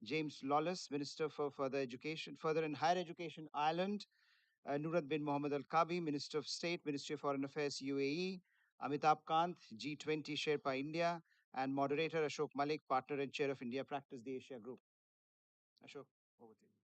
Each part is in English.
James Lawless, Minister for Further and Higher Education, Ireland, Nurat bin Mohammed Al Kabi, Minister of State, Ministry of Foreign Affairs, UAE, Amitabh Kant, G20 Sherpa India, and moderator Ashok Malik, partner and chair of India Practice, the Asia Group. Ashok, over to you.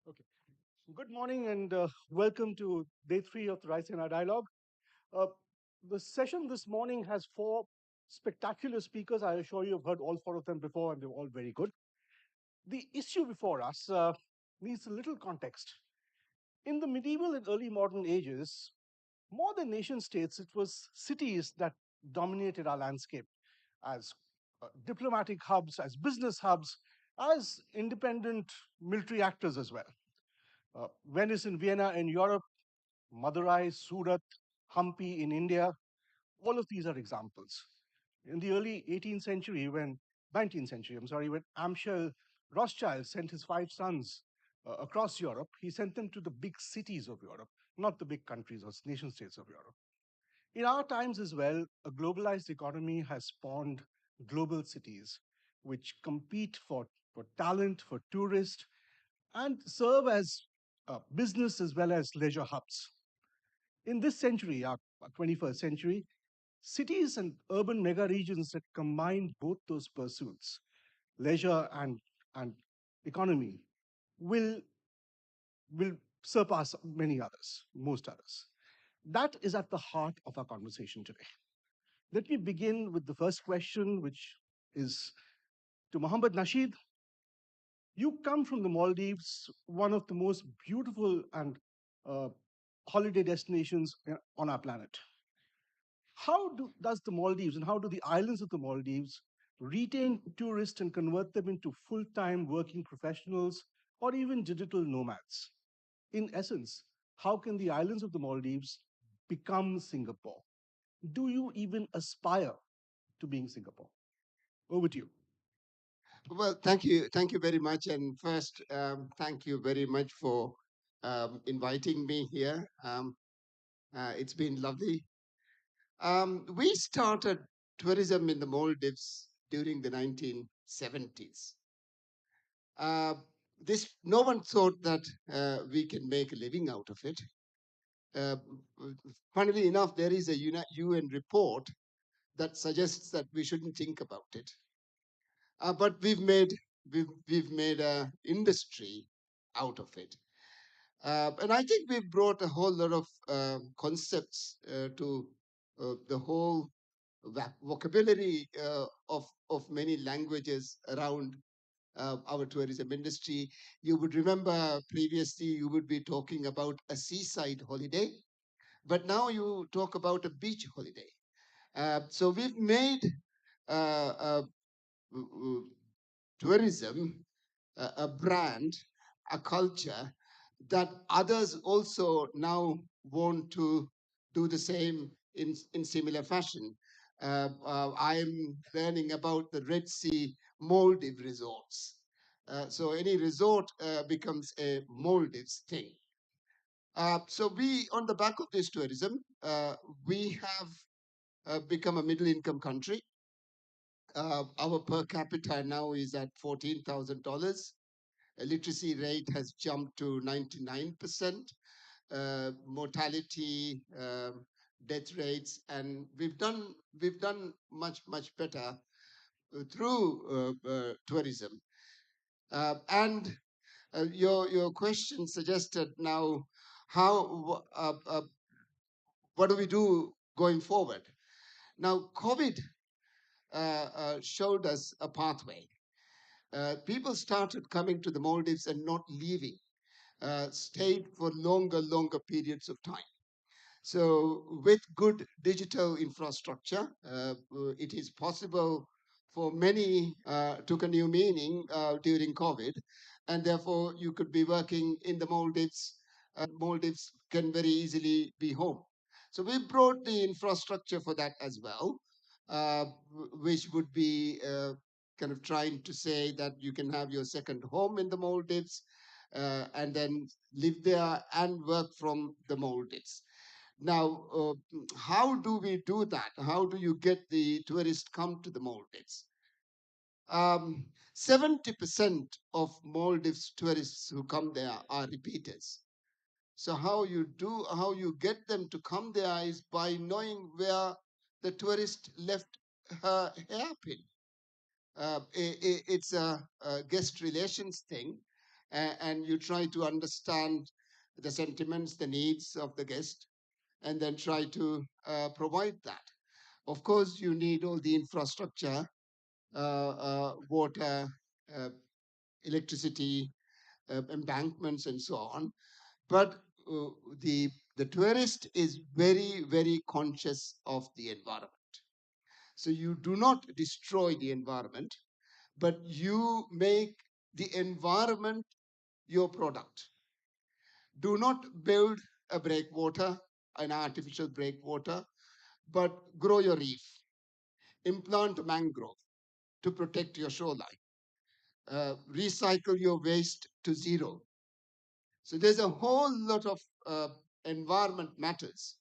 Okay. Good morning and welcome to day three of the Raisina dialogue. Uh, the session this morning has four spectacular speakers. I assure you, I've heard all four of them before, and they're all very good. The issue before us needs a little context. In the medieval and early modern ages, more than nation states, it was cities that dominated our landscape as diplomatic hubs, as business hubs, as independent military actors as well. Venice and Vienna in Europe, Madurai, Surat, Hampi in India, all of these are examples. In the early 18th century, 19th century, I'm sorry, when Amschel Rothschild sent his five sons across Europe, he sent them to the big cities of Europe, not the big countries or nation states of Europe. In our times as well, a globalized economy has spawned global cities which compete for talent, for tourists, and serve as business as well as leisure hubs. In this century, our 21st century, cities and urban mega regions that combine both those pursuits, leisure and economy, will, will surpass many others, most others. That is at the heart of our conversation today. Let me begin with the first question, which is to Mohammed Nasheed. You come from the Maldives, one of the most beautiful and uh, holiday destinations on our planet. Does the Maldives and how do the islands of the Maldives retain tourists and convert them into full-time working professionals or even digital nomads? In essence, how can the islands of the Maldives become Singapore? Do you even aspire to being Singapore? Over to you. Well, thank you very much. And first, thank you very much for inviting me here. It's been lovely. We started tourism in the Maldives during the 1970s. Uh, this no one thought that we can make a living out of it. Uh, Funnily enough, there is a UN report that suggests that we shouldn't think about it. But we've made a industry out of it, and I think we've brought a whole lot of concepts to the whole vocabulary of many languages around our tourism industry. You would remember previously you would be talking about a seaside holiday, but now you talk about a beach holiday. So we've made uh, uh, tourism a brand, a culture that others also now want to do the same in similar fashion. I'm learning about the Red Sea Maldive resorts. So any resort becomes a Maldives thing. So we, on the back of this tourism, we have become a middle income country. Our per capita now is at $14,000. Literacy rate has jumped to 99%. Mortality, death rates, and we've done much better through tourism. And your question suggested now how what do we do going forward? Now, COVID showed us a pathway. People started coming to the Maldives and not leaving, stayed for longer periods of time. So, with good digital infrastructure, it is possible for many took a new meaning during COVID, and therefore you could be working in the Maldives. Maldives can very easily be home. So we brought the infrastructure for that as well, which would be kind of trying to say that you can have your second home in the Maldives and then live there and work from the Maldives. Now, how do we do that? How do you get the tourists come to the Maldives? 70% of Maldives tourists who come there are repeaters. So how you get them to come there is by knowing where the tourist left her hairpin. It's a guest relations thing, and you try to understand the sentiments, the needs of the guest, and then try to provide that. Of course, you need all the infrastructure, water, uh, electricity, embankments, and so on. But uh, the tourist is very, very conscious of the environment. So you do not destroy the environment, but you make the environment your product. Do not build a breakwater, an artificial breakwater, but grow your reef, implant mangrove to protect your shoreline, recycle your waste to zero. So there's a whole lot of environment matters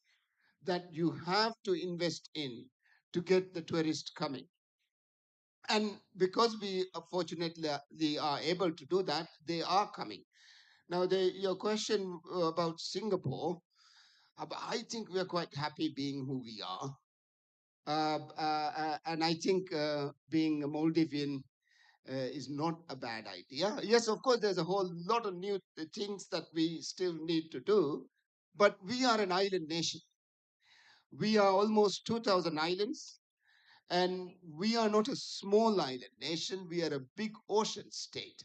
that you have to invest in to get the tourist coming. And because we fortunately are able to do that, they are coming. Now, your question about Singapore, I think we're quite happy being who we are. And I think being a Maldivian is not a bad idea. Yes, of course, there's a whole lot of new things that we still need to do, but we are an island nation. We are almost 2,000 islands, and we are not a small island nation. We are a big ocean state.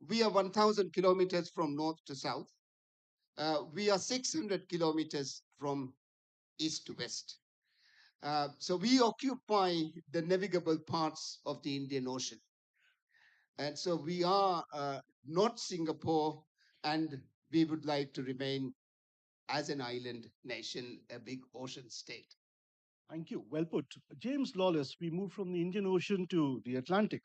We are 1,000 kilometers from north to south. We are 600 kilometers from east to west. So we occupy the navigable parts of the Indian Ocean. And so we are not Singapore, and we would like to remain as an island nation, a big ocean state. Thank you. Well put. James Lawless, we move from the Indian Ocean to the Atlantic.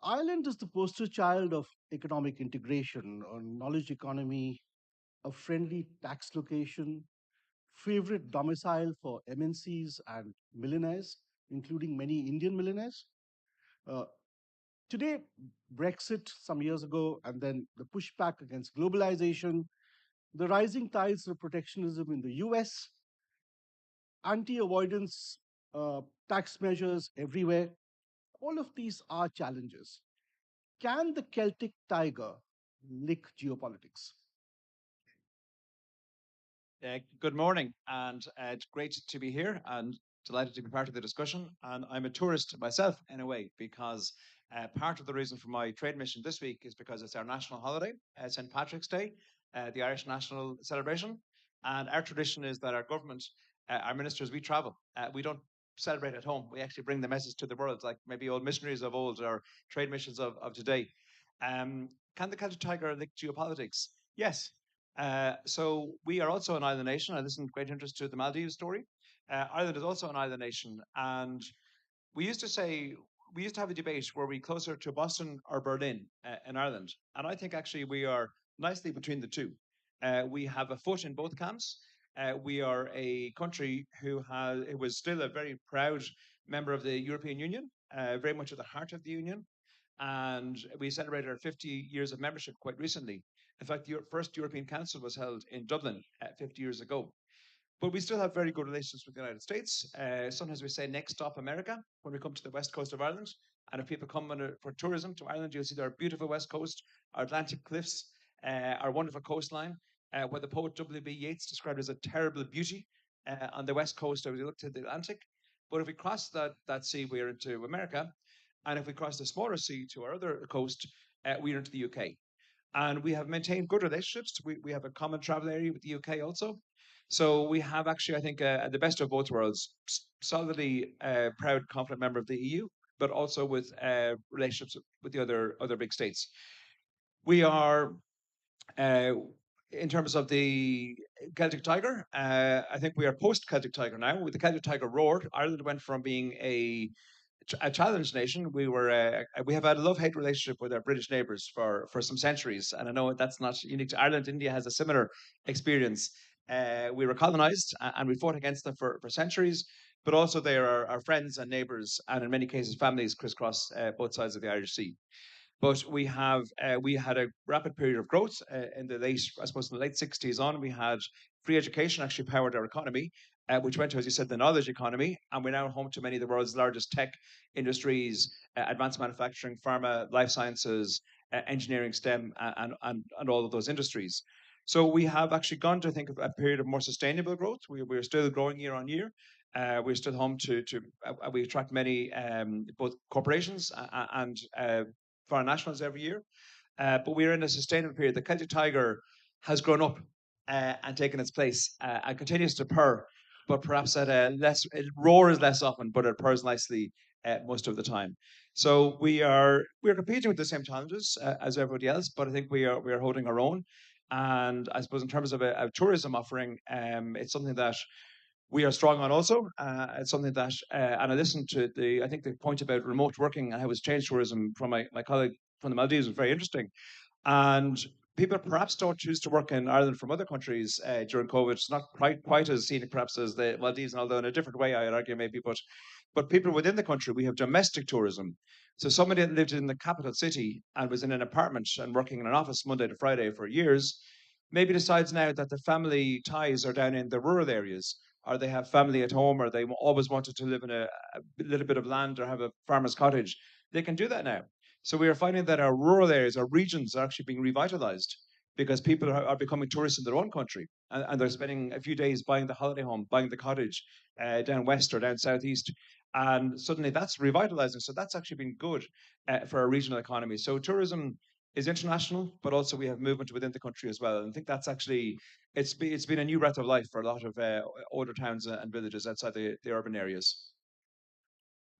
Ireland is the poster child of economic integration, a knowledge economy, a friendly tax location, favorite domicile for MNCs and millionaires, including many Indian millionaires. Uh, Today, Brexit some years ago, and then the pushback against globalization, the rising tides of protectionism in the US, anti avoidance tax measures everywhere, all of these are challenges. Can the Celtic tiger lick geopolitics? Good morning, and it's great to be here and delighted to be part of the discussion. And I'm a tourist myself, in a way, because part of the reason for my trade mission this week is because it's our national holiday, St. Patrick's Day, the Irish national celebration. And our tradition is that our government, our ministers, we travel. We don't celebrate at home. We actually bring the message to the world, like maybe old missionaries of old or trade missions of today. Can the Celtic tiger lick geopolitics? Yes, so we are also an island nation. I listened with great interest to the Maldives story. Ireland is also an island nation, and we used to say we used to have a debate were we closer to Boston or Berlin in Ireland, and I think actually we are nicely between the two. We have a foot in both camps. We are a country who was still a very proud member of the European Union, very much at the heart of the union, and we celebrated our 50 years of membership quite recently. In fact, the first European Council was held in Dublin 50 years ago. But we still have very good relations with the United States. Sometimes we say next stop America when we come to the west coast of Ireland. And if people come for tourism to Ireland, you'll see our beautiful west coast, our Atlantic cliffs, our wonderful coastline, where the poet W.B. Yeats described as a terrible beauty on the west coast as we look to the Atlantic. But if we cross that sea, we're into America. And if we cross the smaller sea to our other coast, we're into the UK. And we have maintained good relationships. We have a common travel area with the UK also. So we have actually, I think, the best of both worlds, solidly proud, confident member of the EU, but also with relationships with the other big states. We are, uh, in terms of the Celtic Tiger, I think we are post Celtic Tiger now. With the Celtic Tiger roared, Ireland went from being a challenged nation. We have had a love hate relationship with our British neighbours for some centuries, and I know that's not unique to Ireland. India has a similar experience. We were colonised and we fought against them for centuries, but also they are our friends and neighbours, and in many cases families crisscross both sides of the Irish Sea. But we had a rapid period of growth in the late, I suppose, in the late '60s on. We had free education actually powered our economy, which went to, as you said, the knowledge economy, and we're now home to many of the world's largest tech industries, advanced manufacturing, pharma, life sciences, engineering, STEM, and all of those industries. So we have actually gone to, I think, a period of more sustainable growth. We're still growing year on year. We're still home to we attract many both corporations and foreign nationals every year. But we're in a sustainable period. The Celtic Tiger has grown up and taken its place and continues to purr, but perhaps at a less, it roars less often, but it purrs nicely most of the time. So we're competing with the same challenges as everybody else, but I think we are holding our own. And I suppose in terms of a tourism offering, it's something that we are strong on also. It's something that, and I listened to I think the point about remote working and how it's changed tourism from my colleague from the Maldives was very interesting. And people perhaps don't choose to work in Ireland from other countries during COVID. It's not quite as scenic perhaps as the Maldives, although in a different way, I'd argue maybe. But people within the country, we have domestic tourism. So somebody that lived in the capital city and was in an apartment and working in an office Monday to Friday for years, maybe decides now that the family ties are down in the rural areas, or they have family at home, or they always wanted to live in a little bit of land or have a farmer's cottage. They can do that now. So we are finding that our rural areas, our regions are actually being revitalized because people are becoming tourists in their own country, and they're spending a few days buying the holiday home, buying the cottage down west or down southeast. And suddenly that's revitalizing. So that's actually been good for our regional economy. So tourism is international, but also we have movement within the country as well. And I think that's actually it's been a new breath of life for a lot of older towns and villages outside the urban areas.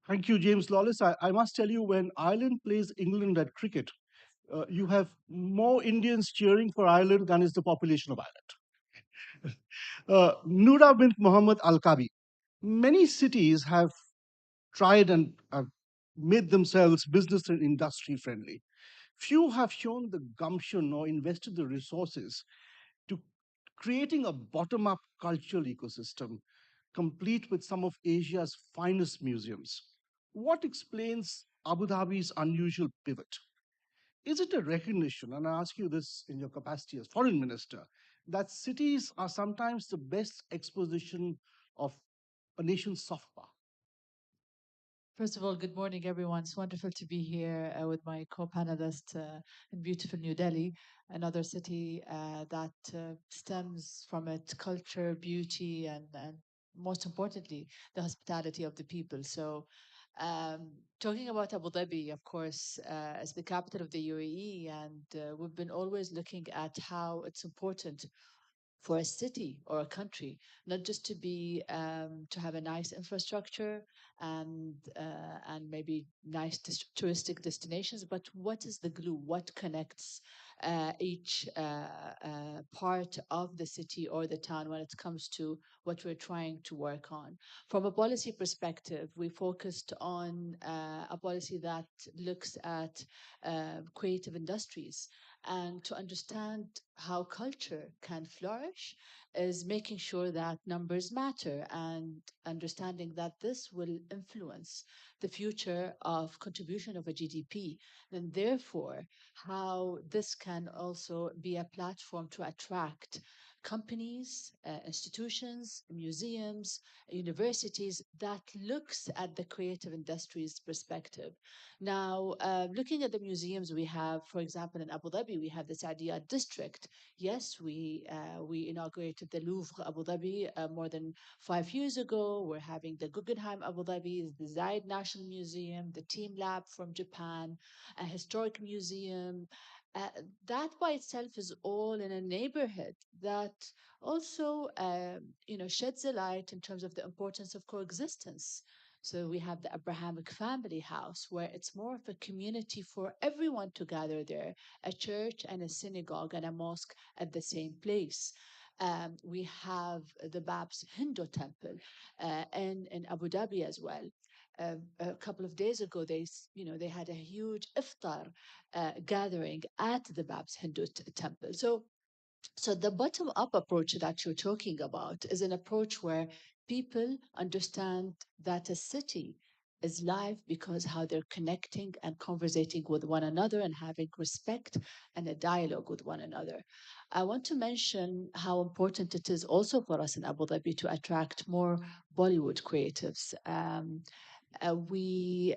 Thank you, James Lawless. I must tell you, when Ireland plays England at cricket, you have more Indians cheering for Ireland than is the population of Ireland. Noura bint Mohammed Al Kabi. Many cities have tried and made themselves business and industry friendly. Few have shown the gumption or invested the resources to creating a bottom up cultural ecosystem, complete with some of Asia's finest museums. What explains Abu Dhabi's unusual pivot? Is it a recognition, and I ask you this in your capacity as foreign minister, that cities are sometimes the best exposition of a nation's soft power? First of all, good morning, everyone. It's wonderful to be here with my co-panelist in beautiful New Delhi, another city that stems from its culture, beauty, and most importantly, the hospitality of the people. So, talking about Abu Dhabi, of course, as the capital of the UAE, and we've been always looking at how it's important for a city or a country, not just to be to have a nice infrastructure and maybe nice touristic destinations, but what is the glue? What connects each part of the city or the town when it comes to what we're trying to work on? From a policy perspective, we focused on a policy that looks at creative industries, and to understand how culture can flourish is making sure that numbers matter and understanding that this will influence the future of contribution of a GDP, and therefore how this can also be a platform to attract companies, institutions, museums, universities that looks at the creative industries perspective. Now, looking at the museums we have, for example, in Abu Dhabi, we have the Sadia district. Yes, we inaugurated the Louvre Abu Dhabi more than 5 years ago. We're having the Guggenheim Abu Dhabi, the Zayed National Museum, the Team Lab from Japan, a historic museum, uh, that by itself is all in a neighborhood that also sheds a light in terms of the importance of coexistence. So we have the Abrahamic family house, where it's more of a community for everyone to gather there, a church and a synagogue and a mosque at the same place. We have the Bab's Hindu temple in Abu Dhabi as well. A couple of days ago, they had a huge iftar gathering at the Bab's Hindu temple. So the bottom up approach that you're talking about is an approach where people understand that a city is live because how they're connecting and conversating with one another and having respect and a dialogue with one another. I want to mention how important it is also for us in Abu Dhabi to attract more Bollywood creatives. We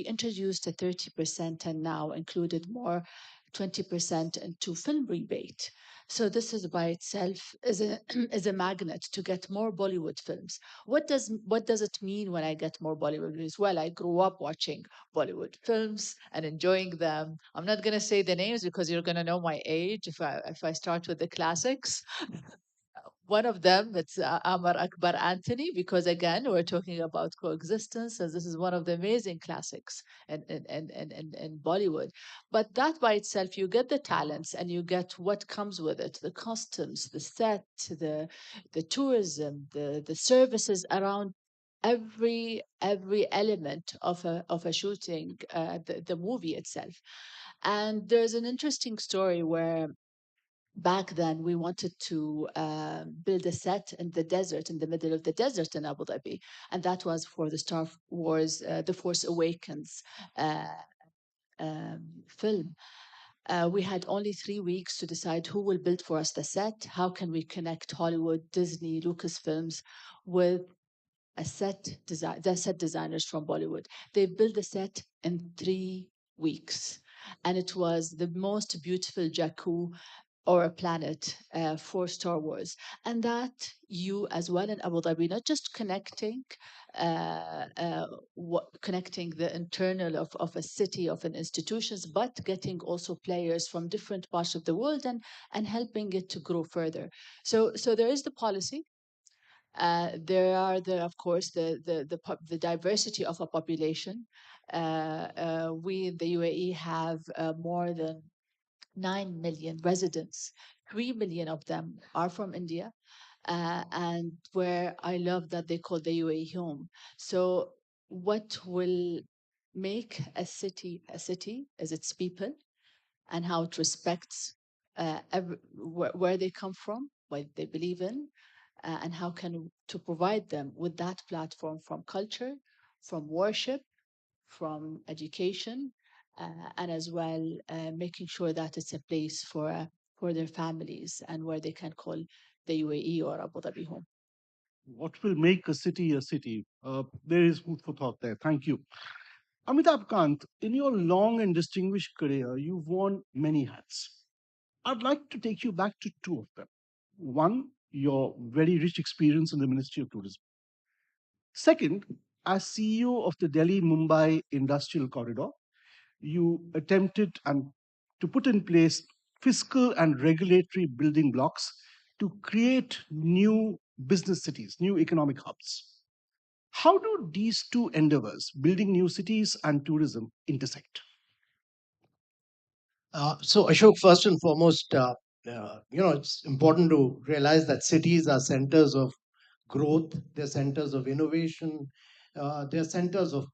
introduced a 30% and now included more 20% into film rebate. So this is by itself is a is a magnet to get more Bollywood films. What does it mean when I get more Bollywood films? Well, I grew up watching Bollywood films and enjoying them. I'm not gonna say the names because you're gonna know my age if I start with the classics. One of them, it's Amar Akbar Anthony, because again, we're talking about coexistence, as this is one of the amazing classics in Bollywood. But that by itself, you get the talents and you get what comes with it, the costumes, the set, the tourism, the services around every element of a shooting, the movie itself. And there's an interesting story where back then we wanted to build a set in the desert, in the middle of the desert in Abu Dhabi, and that was for the Star Wars, The Force Awakens uh, film. We had only 3 weeks to decide who will build for us the set, how can we connect Hollywood, Disney, Lucasfilms with the set designers from Bollywood. They built the set in 3 weeks, and it was the most beautiful Jakku or a planet for Star Wars. And that you as well in Abu Dhabi, not just connecting the internal of a city, of an institutions, but getting also players from different parts of the world and helping it to grow further. So there is the policy. There are of course, the diversity of a population. We in the UAE have more than 9 million residents. 3 million of them are from India, and where I love that they call the UAE home. So, what will make a city is its people and how it respects where they come from, what they believe in, and how can to provide them with that platform from culture, from worship, from education, and as well making sure that it's a place for their families and where they can call the UAE or Abu Dhabi home. What will make a city a city? There is food for thought there. Thank you. Amitabh Kant, in your long and distinguished career, you've worn many hats. I'd like to take you back to two of them. One, your very rich experience in the Ministry of Tourism. Second, as CEO of the Delhi Mumbai Industrial Corridor, you attempted and to put in place fiscal and regulatory building blocks to create new business cities, new economic hubs. How do these two endeavors, building new cities and tourism, intersect? So Ashok, first and foremost, it's important to realize that cities are centers of growth, they're centers of innovation, they're centers of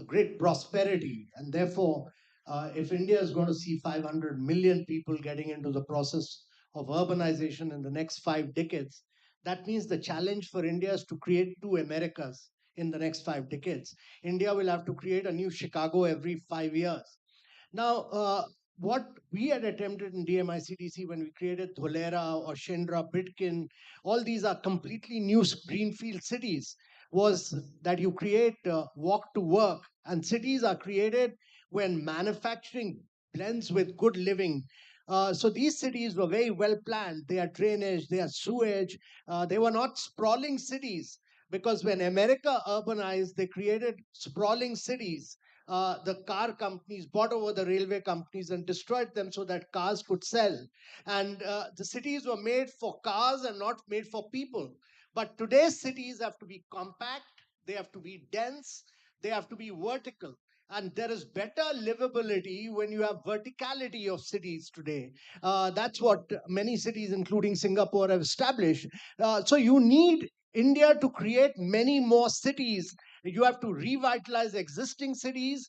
great prosperity. And therefore, if India is going to see 500 million people getting into the process of urbanization in the next 5 decades, that means the challenge for India is to create two Americas in the next 5 decades. India will have to create a new Chicago every 5 years. Now, what we had attempted in DMICDC when we created Dholera or Shindra, Bidkin, all these are completely new greenfield cities, was that you create walk to work, and cities are created when manufacturing blends with good living. So these cities were very well planned. They are drainage, they are sewage. They were not sprawling cities, because when America urbanized, they created sprawling cities the car companies, bought over the railway companies and destroyed them so that cars could sell. And the cities were made for cars and not made for people. But today's cities have to be compact, they have to be dense, they have to be vertical. And there is better livability when you have verticality of cities today. That's what many cities, including Singapore, have established. So you need India to create many more cities. You have to revitalize existing cities.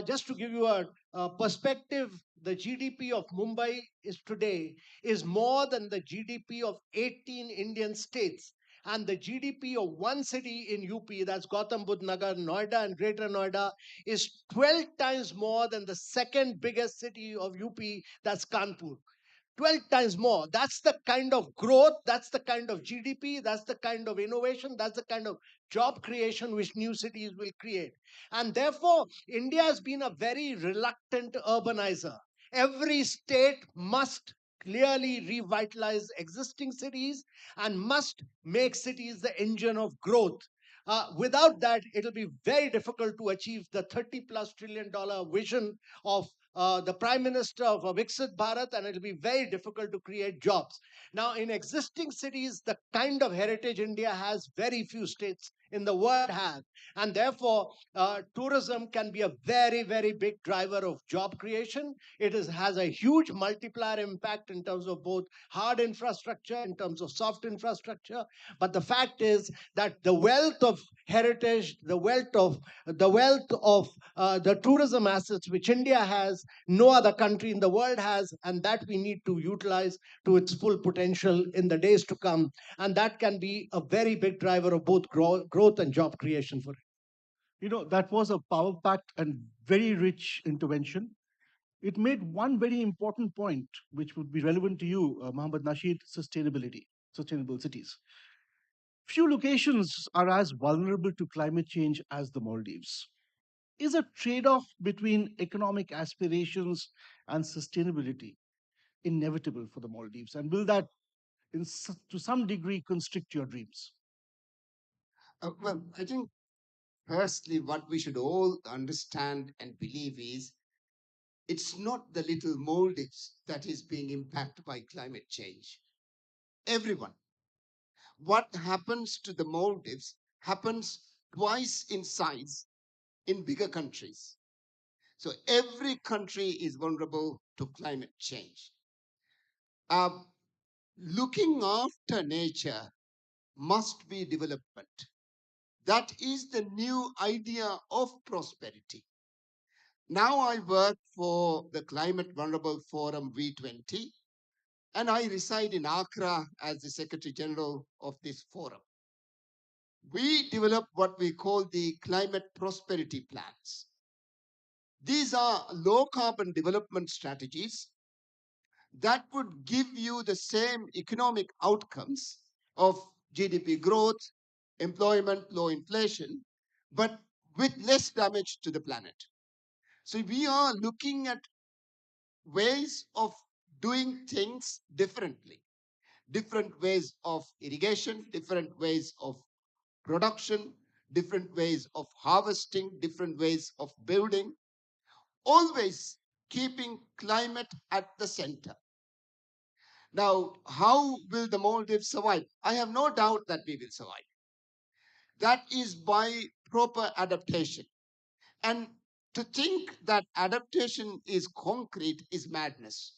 Just to give you a perspective, the GDP of Mumbai is today is more than the GDP of 18 Indian states. And the GDP of one city in UP, that's Gautam Budh Nagar, Noida, and Greater Noida, is 12 times more than the second biggest city of UP, that's Kanpur. 12 times more. That's the kind of growth, that's the kind of GDP, that's the kind of innovation, that's the kind of job creation which new cities will create. And therefore, India has been a very reluctant urbanizer. Every state must clearly revitalize existing cities and must make cities the engine of growth. Without that, it'll be very difficult to achieve the 30 plus trillion-dollar vision of the Prime Minister of a Viksit Bharat, and it'll be very difficult to create jobs. Now, in existing cities, the kind of heritage India has, very few states in the world have. And therefore, tourism can be a very, very big driver of job creation. Has a huge multiplier impact in terms of both hard infrastructure, in terms of soft infrastructure. But the fact is that the wealth of heritage, the wealth of the tourism assets which India has, no other country in the world has, and that we need to utilize to its full potential in the days to come. And that can be a very big driver of both growth and job creation for it. That was a power packed and very rich intervention. It made one very important point, which would be relevant to you, Mohammed Nasheed: sustainability, sustainable cities. Few locations are as vulnerable to climate change as the Maldives. Is a trade off between economic aspirations and sustainability inevitable for the Maldives? And will that, to some degree, constrict your dreams? Well, I think firstly, what we should all understand and believe is it's not the little Maldives that is being impacted by climate change. Everyone. What happens to the Maldives happens twice in size in bigger countries. So every country is vulnerable to climate change. Um, Looking after nature must be development. That is the new idea of prosperity. Now I work for the Climate Vulnerable Forum V20, and I reside in Accra as the Secretary General of this forum. We develop what we call the climate prosperity plans. These are low carbon development strategies that would give you the same economic outcomes of GDP growth, employment, low inflation, but with less damage to the planet. So we are looking at ways of doing things differently, different ways of irrigation, different ways of production, different ways of harvesting, different ways of building, always keeping climate at the center. Now, how will the Maldives survive? I have no doubt that we will survive. That is by proper adaptation. And to think that adaptation is concrete is madness.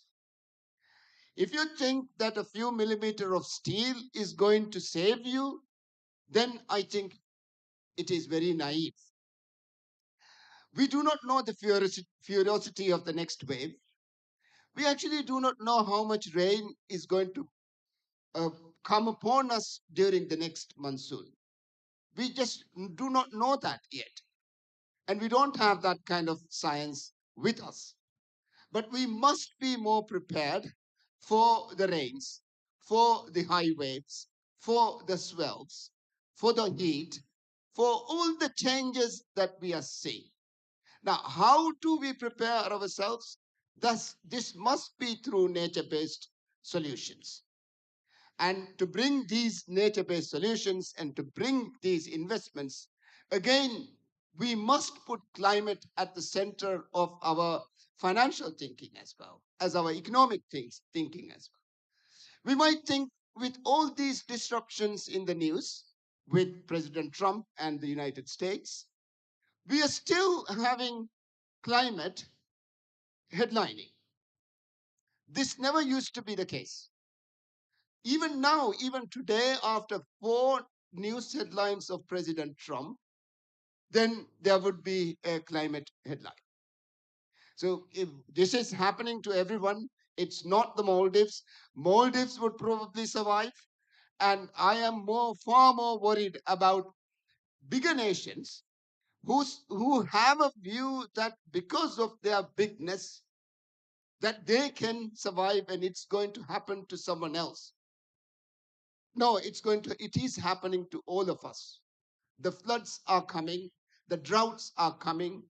If you think that a few millimeters of steel is going to save you, then I think it is very naive. We do not know the ferocity of the next wave. We actually do not know how much rain is going to uh, come upon us during the next monsoon. We just do not know that yet. And we don't have that kind of science with us. But we must be more prepared for the rains, for the high waves, for the swells, for the heat, for all the changes that we are seeing. Now, how do we prepare ourselves? Thus, this must be through nature-based solutions. And to bring these nature-based solutions and to bring these investments, again, we must put climate at the center of our financial thinking as well, as our economic thinking as well. We might think with all these disruptions in the news, with President Trump and the United States, we are still having climate headlining. This never used to be the case. Even now, even today, after 4 news headlines of President Trump, then there would be a climate headline. So if this is happening to everyone, it's not the Maldives. Maldives would probably survive. And I am far more worried about bigger nations who have a view that because of their bigness, that they can survive and it's going to happen to someone else. No, it is happening to all of us. The floods are coming, the droughts are coming,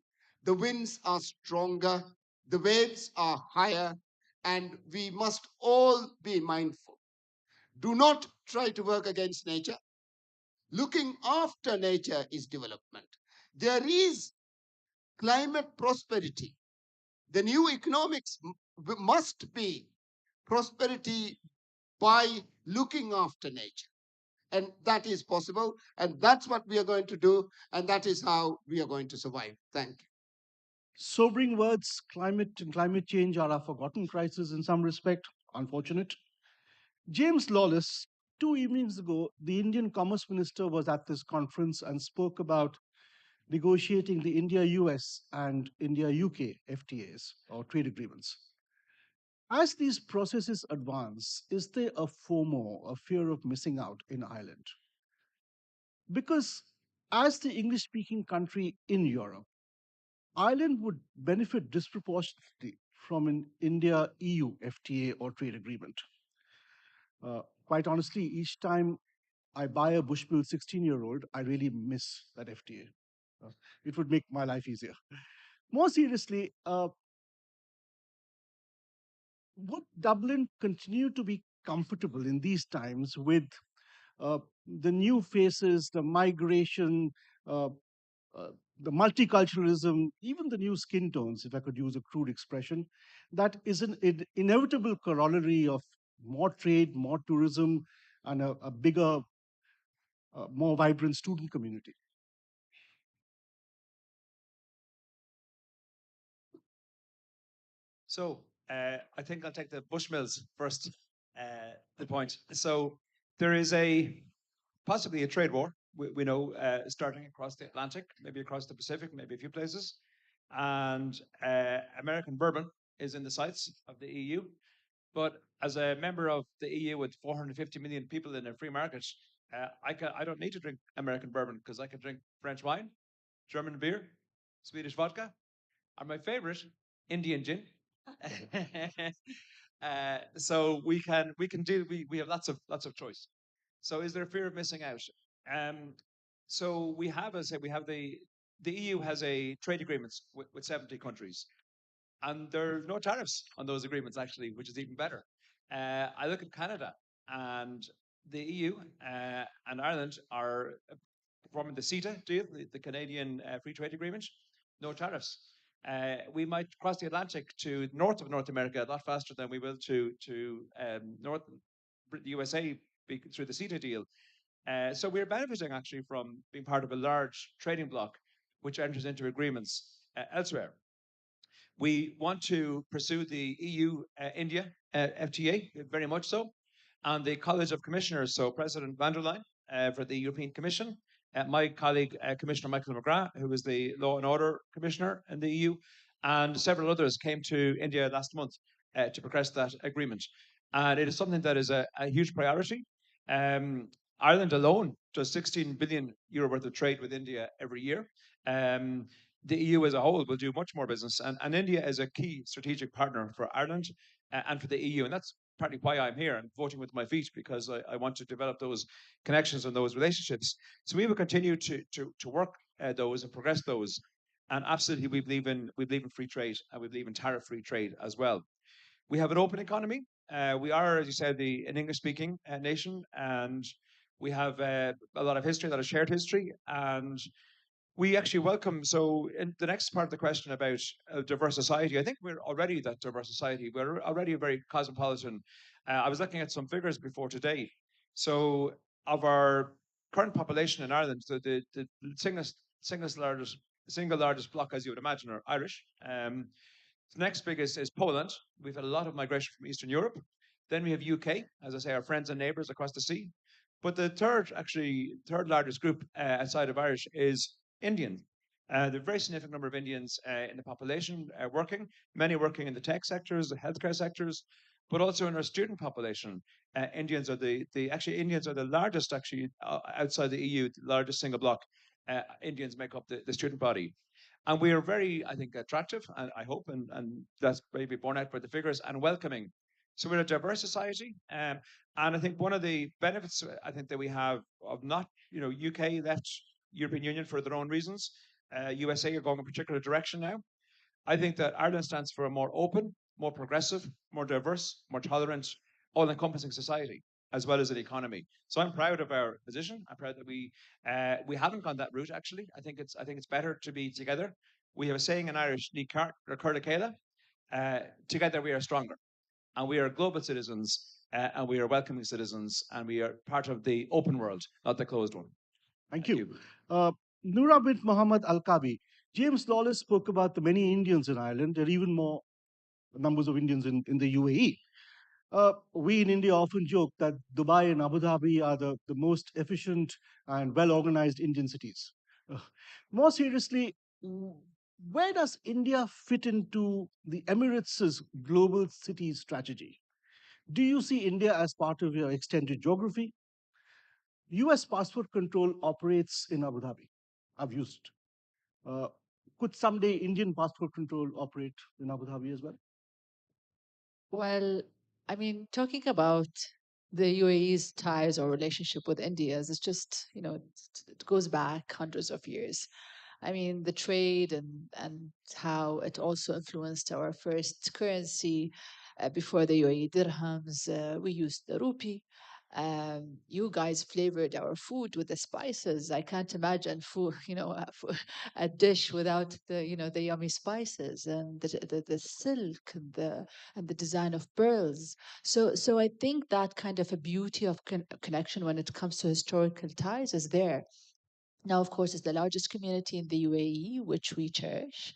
the winds are stronger, the waves are higher, and we must all be mindful. Do not try to work against nature. Looking after nature is development. There is climate prosperity. The new economics must be prosperity by looking after nature. And that is possible. And that's what we are going to do. And that is how we are going to survive. Thank you. Sobering words, climate and climate change are a forgotten crisis in some respect, unfortunate. James Lawless, 2 evenings ago, the Indian Commerce Minister was at this conference and spoke about negotiating the India US and India UK FTAs or trade agreements. As these processes advance, is there a FOMO, a fear of missing out in Ireland? Because as the English speaking country in Europe, Ireland would benefit disproportionately from an India EU FTA or trade agreement. Quite honestly, each time I buy a Bushmill 16-year-old, I really miss that FTA. It would make my life easier. More seriously, would Dublin continue to be comfortable in these times with the new faces, the migration, uh, uh, the multiculturalism, even the new skin tones, if I could use a crude expression, that is an inevitable corollary of more trade, more tourism, and a bigger, more vibrant student community? So I think I'll take the Bushmills first, the point. So there is possibly a trade war, we know, starting across the Atlantic, maybe across the Pacific, maybe a few places. And American bourbon is in the sights of the EU. But as a member of the EU with 450 million people in a free market, I don't need to drink American bourbon because I can drink French wine, German beer, Swedish vodka, and my favorite, Indian gin. So we have lots of choice. So is there fear of missing out? Um, so we have, as I said, we have the EU has a trade agreements with 70 countries, and there are no tariffs on those agreements actually, which is even better. I look at Canada, and the EU and Ireland are forming the CETA deal, the Canadian Free Trade Agreement, no tariffs. We might cross the Atlantic to north of North America a lot faster than we will to North the USA through the CETA deal. So we're benefiting actually from being part of a large trading bloc, which enters into agreements elsewhere. We want to pursue the EU India FTA very much so, and the College of Commissioners. So President van der Leyen for the European Commission, my colleague Commissioner Michael McGrath, who is the Law and Order Commissioner in the EU, and several others came to India last month to progress that agreement. And it is something that is a huge priority. Ireland alone does 16 billion euro worth of trade with India every year. The EU as a whole will do much more business. And India is a key strategic partner for Ireland and for the EU. And that's partly why I'm here and voting with my feet, because I want to develop those connections and those relationships. So we will continue to work those and progress those. And absolutely, we believe in free trade, and we believe in tariff-free trade as well. We have an open economy. We are, as you said, an English-speaking nation, and we have a lot of history, a lot of shared history, and We actually welcome, so in the next part of the question about diverse society, I think we're already that diverse society. We're already a very cosmopolitan. I was looking at some figures before today. So of our current population in Ireland, the single largest block, as you would imagine, are Irish. The next biggest is Poland. We've had a lot of migration from Eastern Europe. Then we have UK, as I say, our friends and neighbours across the sea. But the third largest group outside of Irish is Indian. There are a very significant number of Indians in the population working, many working in the tech sectors, the healthcare sectors, but also in our student population. Indians are Indians are the largest outside the EU, the largest single block. Indians make up the student body. And we are very, I think, attractive, and I hope, and that's maybe borne out by the figures, and welcoming. So we're a diverse society, and I think one of the benefits I think that we have of not, UK left European Union for their own reasons. USA are going a particular direction now. I think that Ireland stands for a more open, more progressive, more diverse, more tolerant, all-encompassing society, as well as an economy. So I'm proud of our position. I'm proud that we haven't gone that route. Actually, I think it's better to be together. We have a saying in Irish, "Ní cart or Curlicala." Together we are stronger, and we are global citizens, and we are welcoming citizens, and we are part of the open world, not the closed one. Thank you. Noura bint Muhammad Al-Kabi. James Lawless spoke about the many Indians in Ireland. There are even more numbers of Indians in the UAE. We in India often joke that Dubai and Abu Dhabi are the most efficient and well-organized Indian cities. More seriously, where does India fit into the Emirates' global city strategy? Do you see India as part of your extended geography? US passport control operates in Abu Dhabi. I've used. Could someday Indian passport control operate in Abu Dhabi as well? Well, I mean, talking about the UAE's ties or relationship with India is just, it goes back hundreds of years. I mean, the trade and how it also influenced our first currency. Before the UAE dirhams, we used the rupee. You guys flavored our food with the spices. I can't imagine food, a dish without the yummy spices and the silk and the design of pearls. So I think that kind of a beauty of connection when it comes to historical ties is there. Now, of course, it's the largest community in the UAE, which we cherish.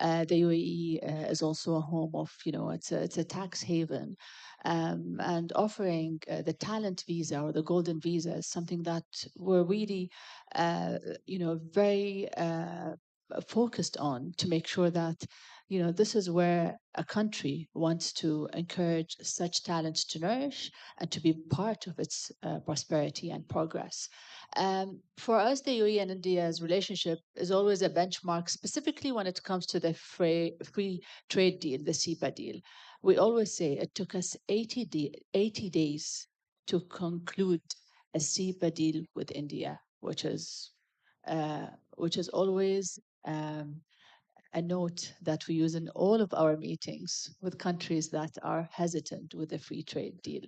The UAE is also a home of, it's a tax haven. And offering the talent visa or the golden visa is something that we're really, very focused on to make sure that, this is where a country wants to encourage such talent to nourish and to be part of its prosperity and progress. For us, the UAE and India's relationship is always a benchmark, specifically when it comes to the free trade deal, the SEPA deal. We always say it took us 80 days to conclude a SEPA deal with India, which is always a note that we use in all of our meetings with countries that are hesitant with the free trade deal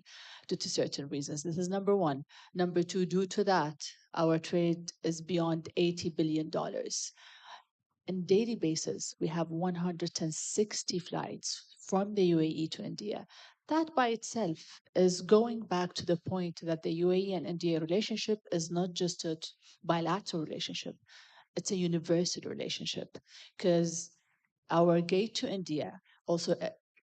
due to certain reasons. This is number one. Number two, due to that, our trade is beyond $80 billion. On daily basis, we have 160 flights from the UAE to India. That by itself is going back to the point that the UAE and India relationship is not just a bilateral relationship, it's a universal relationship because our gate to India also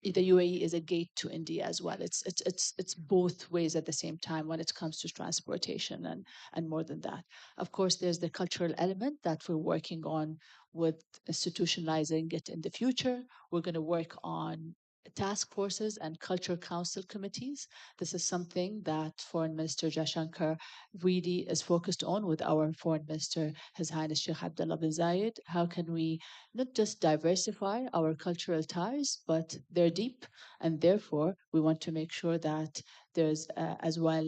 the UAE is a gate to India as well. It's both ways at the same time when it comes to transportation and more than that. Of course, there's the cultural element that we're working on with institutionalizing it in the future. We're going to work on task forces and culture council committees. This is something that Foreign Minister Jashankar really is focused on with our Foreign Minister, His Highness Sheikh Abdullah bin Zayed. How can we not just diversify our cultural ties, but they're deep, and therefore we want to make sure that there's as well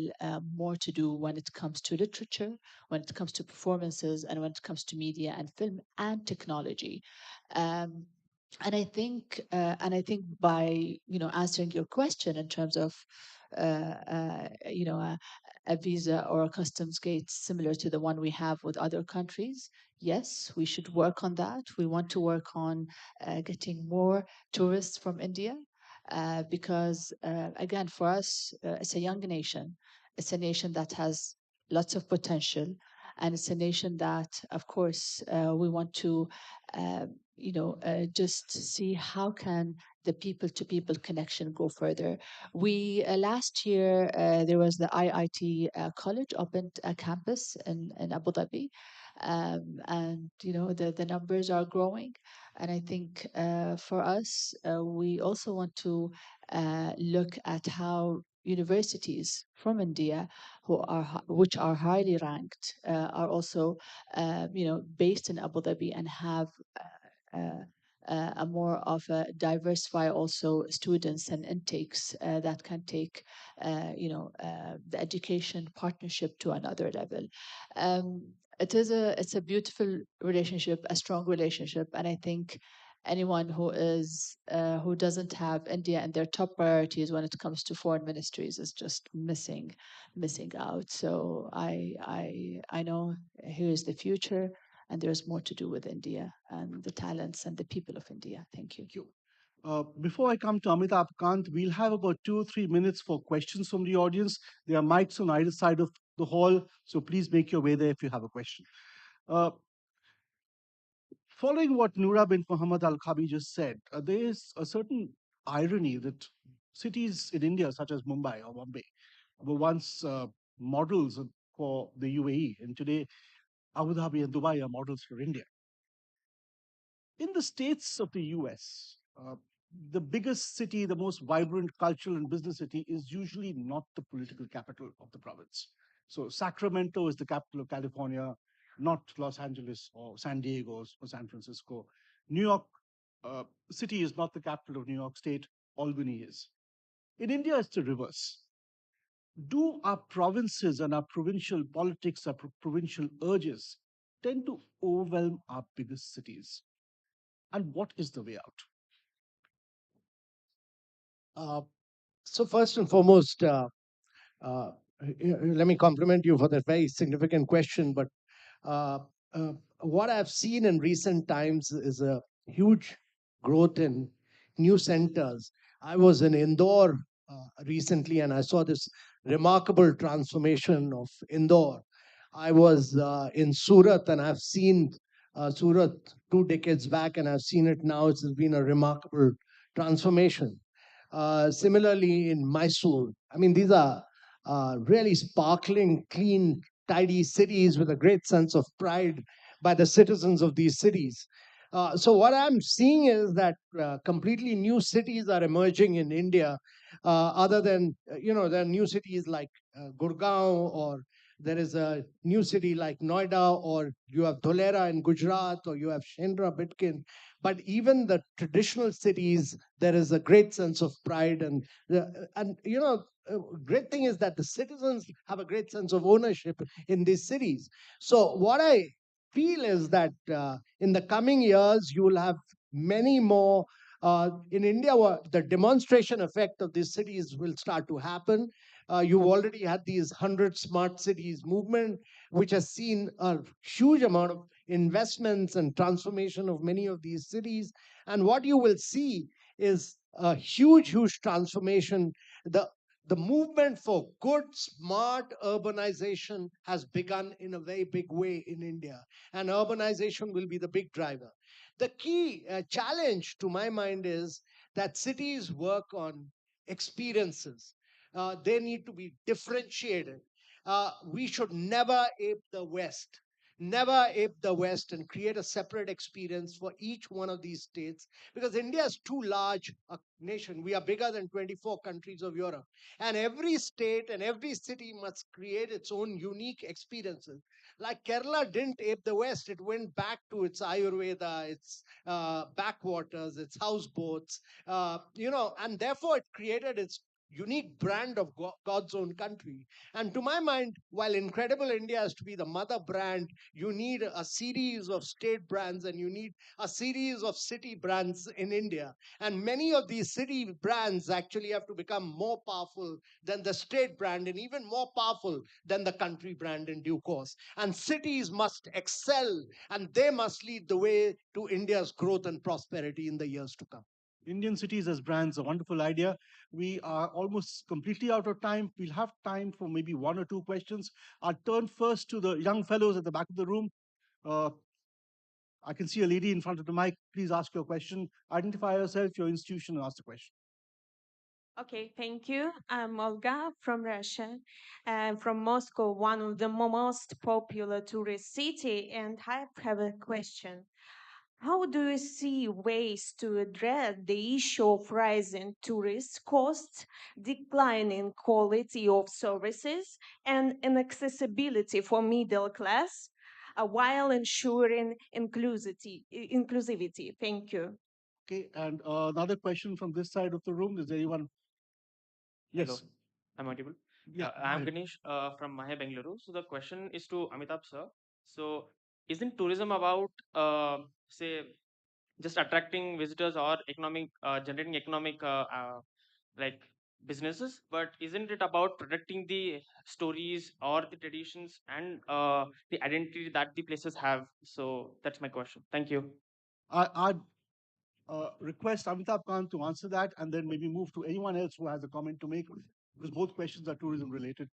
more to do when it comes to literature, when it comes to performances, and when it comes to media and film and technology. Um, and I think by answering your question in terms of uh, uh, you know uh, a visa or a customs gate similar to the one we have with other countries. Yes, we should work on that. We want to work on getting more tourists from India because, again, for us, it's a young nation. It's a nation that has lots of potential, and it's a nation that, of course, we want to, just see how can the people-to-people connection go further. We last year there was the IIT college opened a campus in Abu Dhabi, and the numbers are growing. And I think for us, we also want to look at how universities from India, which are highly ranked, are also based in Abu Dhabi and have uh, a more of a diversify also students and intakes that can take the education partnership to another level. Um, it's a beautiful relationship, a strong relationship, and I think anyone who doesn't have India in their top priorities when it comes to foreign ministries is just missing out. So I know here is the future, and there's more to do with India and the talents and the people of India. Thank you. Thank you. Before I come to Amitabh Kant, we'll have about 2 or 3 minutes for questions from the audience. There are mics on either side of the hall, so please make your way there if you have a question. Uh, Following what Noura bint Muhammad Al-Khabi just said, there is a certain irony that cities in India, such as Mumbai or Bombay, were once models for the UAE, and today Abu Dhabi and Dubai are models for India. In the states of the US, the biggest city, the most vibrant cultural and business city is usually not the political capital of the province. So Sacramento is the capital of California, not Los Angeles or San Diego or San Francisco. New York City is not the capital of New York State, Albany is. In India, it's the reverse. Do our provinces and our provincial politics, our provincial urges tend to overwhelm our biggest cities? And what is the way out? Uh, so first and foremost, uh, let me compliment you for that very significant question. But uh, uh, what I've seen in recent times is a huge growth in new centers. I was in Indore recently, and I saw this remarkable transformation of Indore. I was in Surat, and I've seen Surat 2 decades back, and I've seen it now. It's been a remarkable transformation. Similarly, in Mysore, I mean, these are really sparkling, clean, tidy cities with a great sense of pride by the citizens of these cities. So what I'm seeing is that completely new cities are emerging in India, other than, there are new cities like Gurgaon, or there is a new city like Noida, or you have Dholera in Gujarat, or you have Shendra, Bitkin. But even the traditional cities, there is a great sense of pride. And great thing is that the citizens have a great sense of ownership in these cities. So what I feel is that in the coming years, you will have many more. In India, the demonstration effect of these cities will start to happen. You've already had these 100 smart cities movement, which has seen a huge amount of investments and transformation of many of these cities. And what you will see is a huge, huge transformation. The movement for good, smart urbanization has begun in a very big way in India, and urbanization will be the big driver. The key challenge, to my mind, is that cities work on experiences. They need to be differentiated. We should never ape the West. Never ape the West and create a separate experience for each one of these states, because India is too large a nation. We are bigger than 24 countries of Europe. And every state and every city must create its own unique experiences. Like Kerala didn't ape the West, it went back to its Ayurveda, its backwaters, its houseboats, and therefore it created its unique brand of God's own country. And to my mind, while Incredible India is to be the mother brand, you need a series of state brands and you need a series of city brands in India. And many of these city brands actually have to become more powerful than the state brand and even more powerful than the country brand in due course. And cities must excel and they must lead the way to India's growth and prosperity in the years to come. Indian cities as brands, a wonderful idea. We are almost completely out of time. We'll have time for maybe one or two questions. I'll turn first to the young fellows at the back of the room. Uh, I can see a lady in front of the mic. Please ask your question. Identify yourself, your institution, and ask the question. Okay, thank you. I'm Olga from Russia. I'm from Moscow, one of the most popular tourist city, and I have a question. How do you see ways to address the issue of rising tourist costs, declining quality of services, and inaccessibility for middle class, while ensuring inclusivity? Thank you. Okay, and another question from this side of the room. Is there anyone? Hello, Yes. I'm audible. Yeah. I'm Ganesh from Mahe, Bengaluru. So the question is to Amitabh sir. So isn't tourism about, say, just attracting visitors or economic, generating economic, like businesses? But isn't it about protecting the stories or the traditions and the identity that the places have? So that's my question. Thank you. I'd request Amitabh Kant to answer that and then maybe move to anyone else who has a comment to make because both questions are tourism related.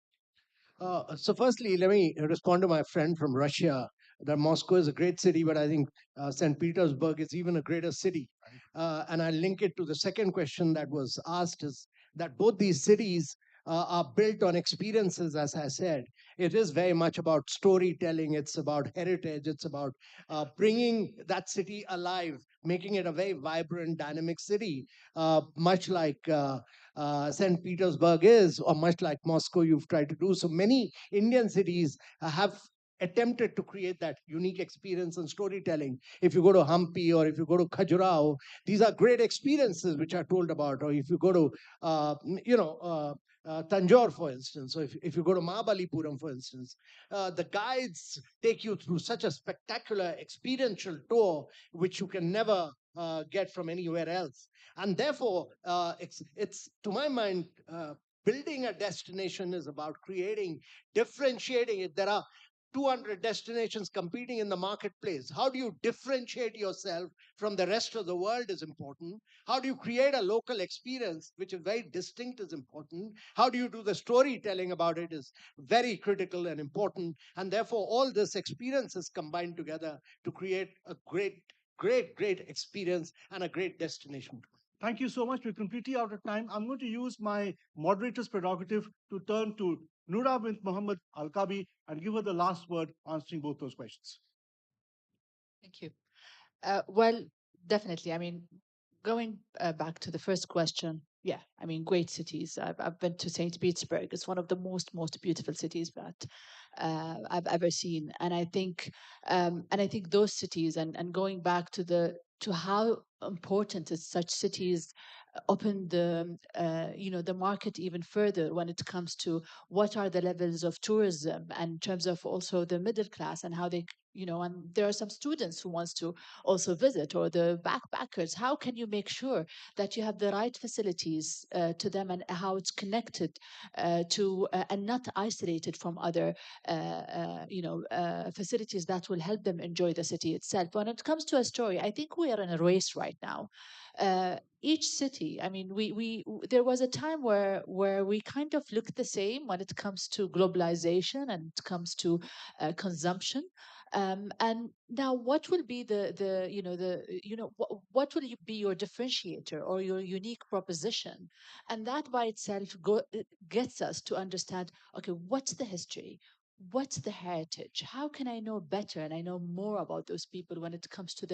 So, firstly, let me respond to my friend from Russia that Moscow is a great city, but I think St. Petersburg is even a greater city. And I link it to the second question that was asked is that both these cities are built on experiences, as I said. It is very much about storytelling, it's about heritage, it's about bringing that city alive, making it a very vibrant, dynamic city, much like. St. Petersburg is, or much like Moscow, you've tried to do. So many Indian cities have attempted to create that unique experience and storytelling. If you go to Hampi or if you go to Khajuraho, these are great experiences which are told about. Or if you go to, Tanjore, for instance, or if you go to Mahabalipuram, for instance, the guides take you through such a spectacular experiential tour which you can never get from anywhere else. And therefore, it's to my mind, building a destination is about creating, differentiating it. There are 200 destinations competing in the marketplace. How do you differentiate yourself from the rest of the world is important. How do you create a local experience which is very distinct is important. How do you do the storytelling about it is very critical and important. And therefore, all this experience is combined together to create a great experience and a great destination. Thank you so much. We're completely out of time. I'm going to use my moderator's prerogative to turn to Noura bint Mohammed Al-Kabi and give her the last word answering both those questions. Thank you. Well, definitely. I mean, going back to the first question, yeah, I mean, great cities. I've been to St. Petersburg. It's one of the most beautiful cities that I've ever seen. And I think those cities and going back to to how important is such cities open the market even further when it comes to what are the levels of tourism and in terms of also the middle class and how they and there are some students who wants to also visit or the backpackers. How can you make sure that you have the right facilities to them and how it's connected to and not isolated from other facilities that will help them enjoy the city itself. When it comes to a story, I think we are in a race right now. Each city, I mean, there was a time where we kind of looked the same when it comes to globalization and it comes to consumption. And now, what will be what will be your differentiator or your unique proposition? And that by itself gets us to understand, okay, what's the history? what's the heritage? How can I know better and I know more about those people when it comes to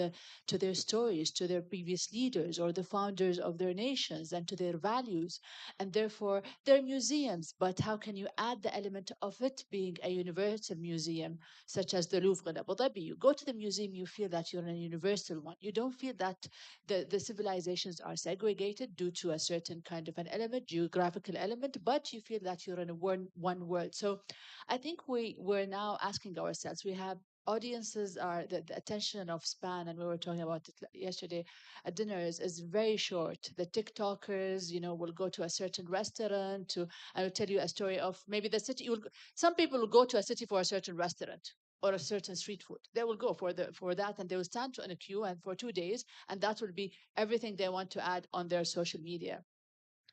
their stories, to their previous leaders or the founders of their nations and to their values? And therefore they're museums, but how can you add the element of it being a universal museum, such as the Louvre in Abu Dhabi? You go to the museum, you feel that you're in a universal one. You don't feel that the civilizations are segregated due to a certain kind of an element, geographical element, but you feel that you're in a one world. So I think we're now asking ourselves. We have audiences are the attention of span, and we were talking about it yesterday at dinners, is very short. The TikTokers, will go to a certain restaurant to and will tell you a story of maybe the city. Some people will go to a city for a certain restaurant or a certain street food. They will go for that, and they will stand in a queue and for 2 days, and that will be everything they want to add on their social media.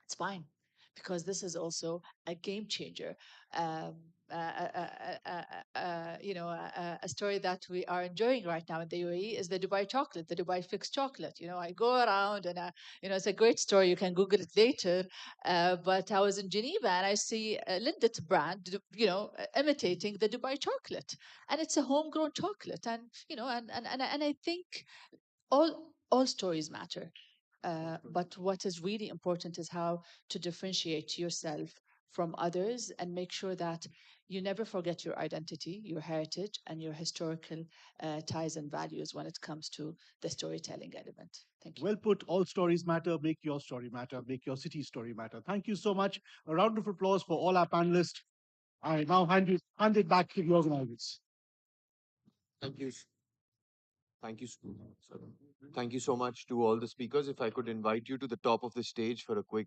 It's fine, because this is also a game changer. Um, a story that we are enjoying right now in the UAE is the Dubai chocolate, the Dubai fixed chocolate. I go around and, it's a great story. You can Google it later. But I was in Geneva and I see a Lindt brand, imitating the Dubai chocolate. And it's a homegrown chocolate. And, and I think all stories matter. But what is really important is how to differentiate yourself from others and make sure that you never forget your identity, your heritage, and your historical ties and values when it comes to the storytelling element. Thank you. Well put. All stories matter. Make your story matter. Make your city story matter. Thank you so much. A round of applause for all our panelists. I now hand it back to the organizers. Thank you. Thank you. Sorry. Thank you so much to all the speakers. If I could invite you to the top of the stage for a quick